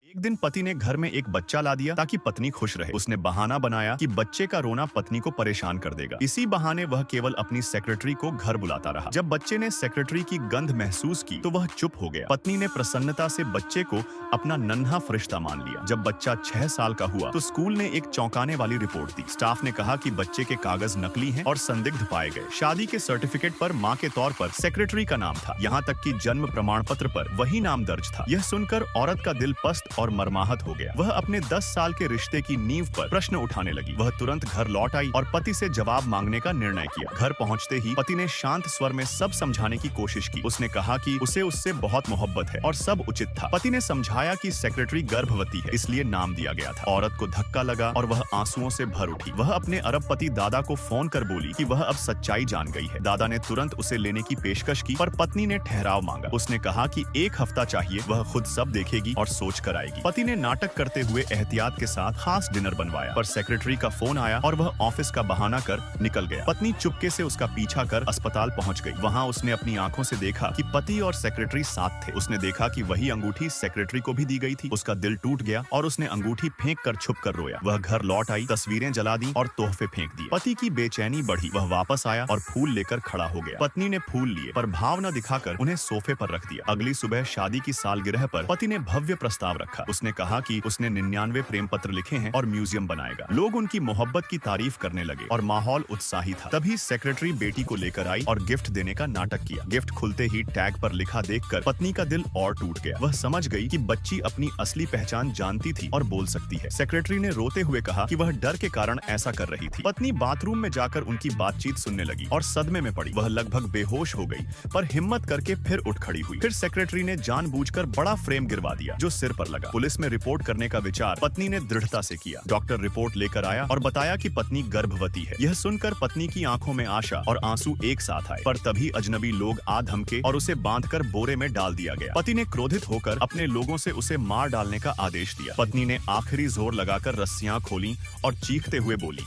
एक दिन पति ने घर में एक बच्चा ला दिया ताकि पत्नी खुश रहे। उसने बहाना बनाया कि बच्चे का रोना पत्नी को परेशान कर देगा। इसी बहाने वह केवल अपनी सेक्रेटरी को घर बुलाता रहा। जब बच्चे ने सेक्रेटरी की गंध महसूस की तो वह चुप हो गया। पत्नी ने प्रसन्नता से बच्चे को अपना नन्हा फरिश्ता मान लिया। जब बच्चा 6 साल का हुआ तो स्कूल ने एक चौंकाने वाली रिपोर्ट दी। स्टाफ ने कहा कि बच्चे के कागज नकली हैं और संदिग्ध पाए गए। शादी के सर्टिफिकेट पर मां के तौर पर सेक्रेटरी का नाम था। यहाँ तक कि जन्म प्रमाण पत्र पर वही नाम दर्ज था। यह सुनकर औरत का दिल पस्त और मर्माहत हो गया। वह अपने 10 साल के रिश्ते की नींव पर प्रश्न उठाने लगी। वह तुरंत घर लौट आई और पति से जवाब मांगने का निर्णय किया। घर पहुंचते ही पति ने शांत स्वर में सब समझाने की कोशिश की। उसने कहा कि उसे उससे बहुत मोहब्बत है और सब उचित था। पति ने समझाया कि सेक्रेटरी गर्भवती है, इसलिए नाम दिया गया था। औरत को धक्का लगा और वह आंसुओं से भर उठी। वह अपने अरबपति दादा को फोन कर बोली कि वह अब सच्चाई जान गई है। दादा ने तुरंत उसे लेने की पेशकश की, पर पत्नी ने ठहराव मांगा। उसने कहा कि 1 हफ्ता चाहिए, वह खुद सब देखेगी और सोच कर आएगी। पति ने नाटक करते हुए एहतियात के साथ खास डिनर बनवाया, पर सेक्रेटरी का फोन आया और वह ऑफिस का बहाना कर निकल गया। पत्नी चुपके से उसका पीछा कर अस्पताल पहुंच गई। वहां उसने अपनी आंखों से देखा कि पति और सेक्रेटरी साथ थे। उसने देखा कि वही अंगूठी सेक्रेटरी को भी दी गई थी। उसका दिल टूट गया और उसने अंगूठी फेंक कर छुप कर रोया। वह घर लौट आई, तस्वीरें जला दी और तोहफे फेंक दिए। पति की बेचैनी बढ़ी। वह वापस आया और फूल लेकर खड़ा हो गया। पत्नी ने फूल लिए पर भाव न दिखाकर उन्हें सोफे पर रख दिया। अगली सुबह शादी की सालगिरह पर पति ने भव्य प्रस्ताव रखा। उसने कहा कि उसने 99 प्रेम पत्र लिखे हैं और म्यूजियम बनाएगा। लोग उनकी मोहब्बत की तारीफ करने लगे और माहौल उत्साही था। तभी सेक्रेटरी बेटी को लेकर आई और गिफ्ट देने का नाटक किया। गिफ्ट खुलते ही टैग पर लिखा देखकर पत्नी का दिल और टूट गया। वह समझ गई कि बच्ची अपनी असली पहचान जानती थी और बोल सकती है। सेक्रेटरी ने रोते हुए कहा कि वह डर के कारण ऐसा कर रही थी। पत्नी बाथरूम में जाकर उनकी बातचीत सुनने लगी और सदमे में पड़ी। वह लगभग बेहोश हो गई, पर हिम्मत करके फिर उठ खड़ी हुई। फिर सेक्रेटरी ने जानबूझकर बड़ा फ्रेम गिरवा दिया जो सिर पर लगा। पुलिस में रिपोर्ट करने का विचार पत्नी ने दृढ़ता से किया। डॉक्टर रिपोर्ट लेकर आया और बताया कि पत्नी गर्भवती है। यह सुनकर पत्नी की आंखों में आशा और आंसू एक साथ आए, पर तभी अजनबी लोग आ धमके और उसे बांधकर बोरे में डाल दिया गया। पति ने क्रोधित होकर अपने लोगों से उसे मार डालने का आदेश दिया। पत्नी ने आखिरी जोर लगाकर रस्सियां खोली और चीखते हुए बोली,